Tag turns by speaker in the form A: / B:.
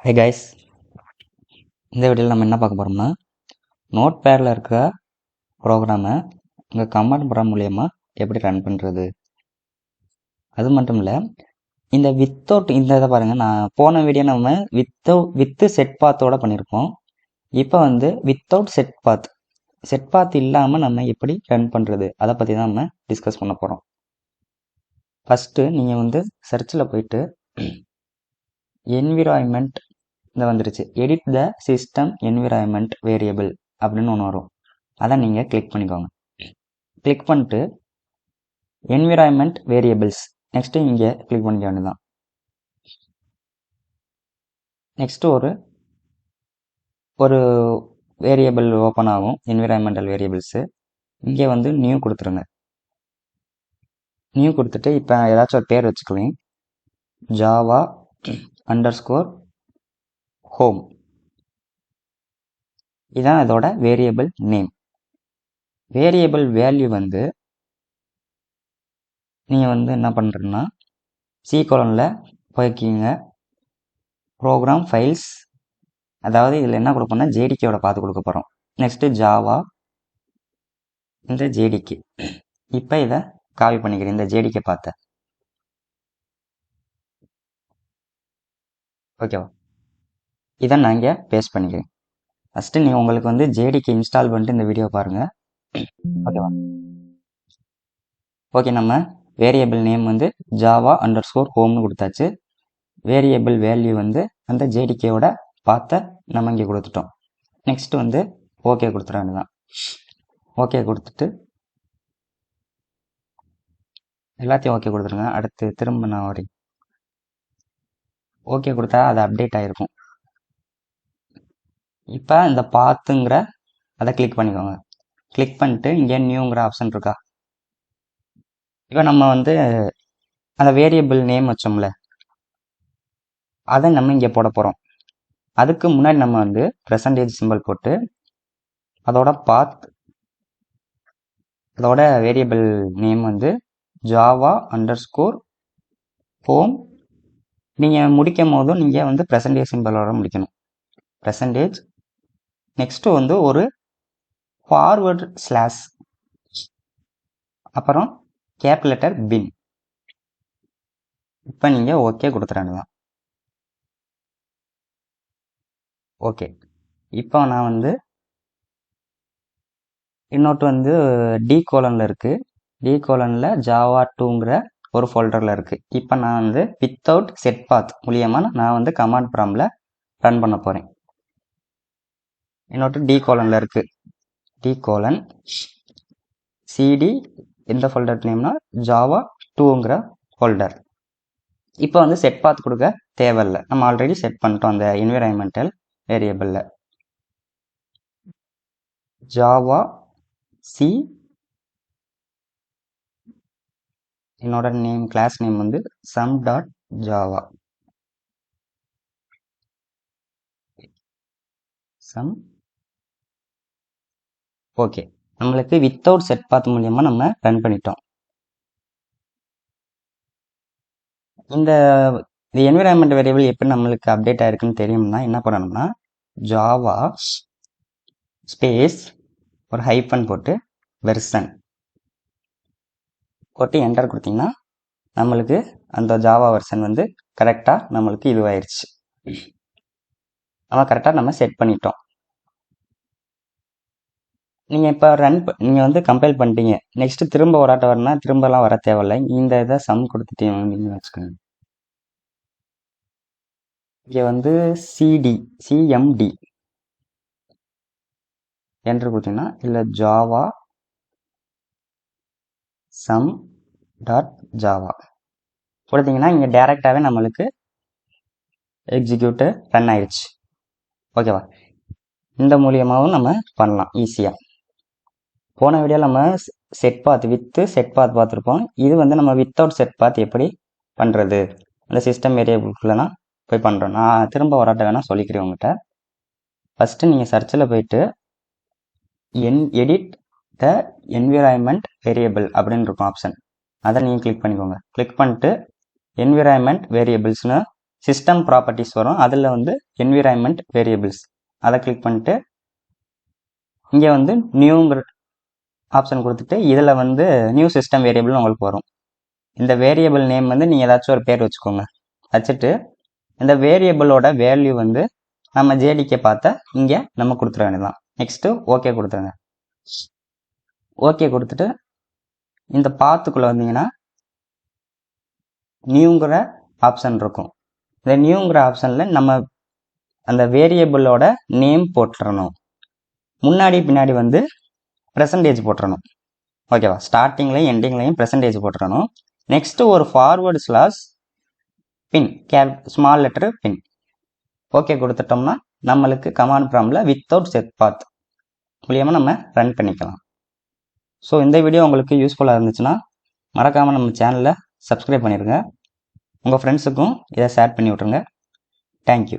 A: Hi guys, இந்த வீடியோவில் நம்ம என்ன பார்க்க போகிறோம்னா நோட் பேடில் இருக்க ப்ரோக்ராமை உங்கள் கமாண்ட் ப்ரோக்ராம் மூலயமா எப்படி ரன் பண்ணுறது. அது மட்டும் இல்லை, இந்த வித்தவுட் இந்த இதை பாருங்கள், நான் போன வீடியோ நம்ம வித்து செட் பாத்தோட பண்ணியிருக்கோம். இப்போ வித்தவுட் செட் பாத் இல்லாமல் நம்ம எப்படி ரன் பண்ணுறது அதை பற்றி தான் நம்ம டிஸ்கஸ் பண்ண போகிறோம். ஃபஸ்ட்டு நீங்கள் சர்ச்சில் போயிட்டு என்விரான்மெண்ட் இந்த வந்துருச்சு, edit the system environment variable அப்படின்னு ஒன்று வரும். அதை நீங்கள் கிளிக் பண்ணிக்கோங்க. கிளிக் பண்ணிட்டு என்விரான்மெண்ட் வேரியபிள்ஸ் நெக்ஸ்ட்டு இங்கே கிளிக் பண்ணிக்க வேண்டியதான். நெக்ஸ்ட்டு ஒரு வேரியபிள் ஓப்பன் ஆகும், என்விரான்மெண்டல் வேரியபிள்ஸு. இங்கே நியூ கொடுத்துருங்க. நியூ கொடுத்துட்டு இப்போ ஏதாச்சும் ஒரு பேர் வச்சுக்குவேன், ஜாவா அண்டர்ஸ்கோர் ஹோம். இதான் இதோட வேரியபிள் நேம். வேரியபிள் வேல்யூ நீங்கள் என்ன பண்ணுறதுன்னா C:\, போய்க்கிங்க ப்ரோக்ராம் ஃபைல்ஸ், அதாவது இதில் என்ன கொடுப்போம்னா ஜேடிகேயோட பார்த்து கொடுக்க போகிறோம். நெக்ஸ்ட்டு ஜாவா இந்த ஜேடிகே. இப்போ இதை காப்பி பண்ணிக்கிறேன், இந்த ஜேடிகே பார்த்த. ஓகேவா, இதை நான் இங்கே பேஸ்ட் பண்ணிக்கிறேன். ஃபஸ்ட்டு நீங்கள் உங்களுக்கு ஜேடிகே இன்ஸ்டால் பண்ணிட்டு இந்த வீடியோ பாருங்கள். ஓகேவா, ஓகே. நம்ம வேரியபிள் நேம் ஜாவா அண்டர்ஸ்கோர் ஹோம்னு கொடுத்தாச்சு. வேரியபிள் வேல்யூ அந்த ஜேடிகேயோட பார்த்த நம்ம இங்கே கொடுத்துட்டோம். நெக்ஸ்ட்டு ஓகே கொடுத்துறாங்க தான். ஓகே கொடுத்துட்டு எல்லாத்தையும் ஓகே கொடுத்துருங்க. அடுத்து திரும்ப நான் வரேன். ஓகே கொடுத்தா அது அப்டேட் ஆகிருக்கும். இப்போ இந்த பாத்துங்கிற அதை கிளிக் பண்ணிக்கோங்க. கிளிக் பண்ணிட்டு இங்கே நியூங்கிற ஆப்ஷன் இருக்கா. இப்போ நம்ம அந்த வேரியபிள் நேம் வச்சோம்ல, அதை நம்ம இங்கே போட போகிறோம். அதுக்கு முன்னாடி நம்ம பெர்சன்டேஜ் சிம்பிள் போட்டு அதோட அதோட variable name Java underscore home. நீங்கள் முடிக்கும் போதும் நீங்கள் பெர்சன்டேஜ் சிம்பிளோட முடிக்கணும். பெர்சன்டேஜ் நெக்ஸ்ட்டு ஒரு ஃபார்வர்ட் ஸ்லாஷ், அப்புறம் கேப் லெட்டர் பின். இப்போ நீங்கள் ஓகே கொடுத்துறாங்க தான். ஓகே, இப்போ நான் இன்னொட்டு D:\, இருக்குது. D:\, ஜாவா 2ங்கிற ஒரு ஃபோல்டரில் இருக்குது. இப்போ நான் வித்தவுட் செட் பாத் மூலியமாக நான் கமாண்ட் ப்ராம்ப்டில் ரன் பண்ண போகிறேன். இன்னொட்டு D:\, இருக்குது. D:\, CD எந்த ஃபோல்டர் நேம்னா ஜாவா 2ங்கிற ஃபோல்டர். இப்போ செட் பாத் கொடுக்க தேவையில்லை, நம்ம ஆல்ரெடி செட் பண்ணிட்டோம் அந்த என்விரான்மெண்டல் வேரியபிளில். ஜாவா சி, என்னோட name class name sum.java. Sum. Okay, நம்மளுக்கு வித்தவுட் செட் பாத் மூலியமா நம்ம ரன் பண்ணிட்டோம். இந்த என்விரான்மெண்ட் வேரியபிள் எப்படி நம்மளுக்கு அப்டேட் ஆயிருக்குன்னு தெரியும்னா என்ன பண்ணணும்னா, ஜாவா ஸ்பேஸ் ஒரு ஹைஃபன் போட்டு வெர்சன் போட்டு என்டர் கொடுத்தீங்கன்னா நம்மளுக்கு அந்த ஜாவா வெர்சன் கரெக்டாக நம்மளுக்கு இதுவாயிருச்சு. நம்ம கரெக்டாக நம்ம செட் பண்ணிட்டோம். நீங்கள் இப்போ நீங்கள் கம்பைல் பண்ணிட்டீங்க. நெக்ஸ்ட்டு திரும்ப ஒரு ஆட்டை வரணும்னா திரும்பலாம் வர தேவையில்லை. இந்த இதை சம் கொடுத்துட்டீங்கன்னு வச்சுக்கோங்க. இங்கே சிஎம்டி என்டர் கொடுத்தீங்கன்னா இல்லை ஜாவா sum.java கொடுத்தீங்கன்னா இங்கே டேரெக்டாகவே நம்மளுக்கு எக்ஸிக்யூட்டு ரன் ஆயிடுச்சு. ஓகேவா, இந்த மூலியமாகவும் நம்ம பண்ணலாம் ஈஸியாக. போன வீடியோவில் நம்ம செட் பாத் பார்த்துருப்போம். இது நம்ம வித்தவுட் செட் பாத் எப்படி பண்ணுறது, அந்த சிஸ்டம் வேரியபிள்குள்ளனா போய் பண்ணுறோம். நான் திரும்ப வராட்ட வேணால் சொல்லிக்கிறேன் உங்கள்கிட்ட. ஃபஸ்ட்டு நீங்கள் சர்ச்சில் போயிட்டு எடிட் த என்விரான்மெண்ட் வேரியபிள் அப்படின்னு இருக்கும் ஆப்ஷன், அதை நீங்கள் கிளிக் பண்ணிக்கோங்க. கிளிக் பண்ணிட்டு என்விரான்மெண்ட் வேரியபிள்ஸ்னு சிஸ்டம் ப்ராப்பர்ட்டிஸ் வரும். அதில் வந்து என்விரான்மெண்ட் வேரியபிள்ஸ் அதை கிளிக் பண்ணிட்டு இங்கே வந்து நியூங்கிற ஆப்ஷன் கொடுத்துட்டு இதில் வந்து நியூ சிஸ்டம் வேரியபிள்னு உங்களுக்கு வரும். இந்த வேரியபிள் நேம் வந்து நீங்கள் ஏதாச்சும் ஒரு பேர் வச்சுக்கோங்க. வச்சுட்டு இந்த வேரியபிளோட வேல்யூ வந்து நம்ம ஜேடிக்கே பார்த்தா இங்கே நம்ம கொடுத்துட வேண்டியதான். நெக்ஸ்ட்டு ஓகே கொடுத்துருங்க. ஓகே கொடுத்துட்டு இந்த பாத்துக்குள்ளே வந்தீங்கன்னா நியூங்கிற ஆப்ஷன் இருக்கும். இந்த நியூங்கிற ஆப்ஷனில் நம்ம அந்த வேரியபிளோட நேம் போட்டுறணும். முன்னாடி பின்னாடி வந்து பெர்சன்டேஜ் போட்டுறணும். ஓகேவா? ஸ்டார்டிங்லையும் எண்டிங்லையும் பெர்சன்டேஜ் போட்டுறணும். நெக்ஸ்ட்டு ஒரு ஃபார்வர்டு ஸ்லாஷ் பின் ஸ்மால் லெட்டர் பின் ஓகே கொடுத்துட்டோம்னா நம்மளுக்கு கமாண்ட் ப்ராம்ப்டில் வித்தவுட் செட் பாத் மூலியமாக நம்ம ரன் பண்ணிக்கலாம். ஸோ இந்த வீடியோ உங்களுக்கு யூஸ்ஃபுல்லாக இருந்துச்சுன்னா மறக்காமல் நம்ம சேனலை சப்ஸ்கிரைப் பண்ணிடுங்க. உங்கள் ஃப்ரெண்ட்ஸுக்கும் இதை ஷேர் பண்ணி விட்ருங்க. தேங்க்யூ.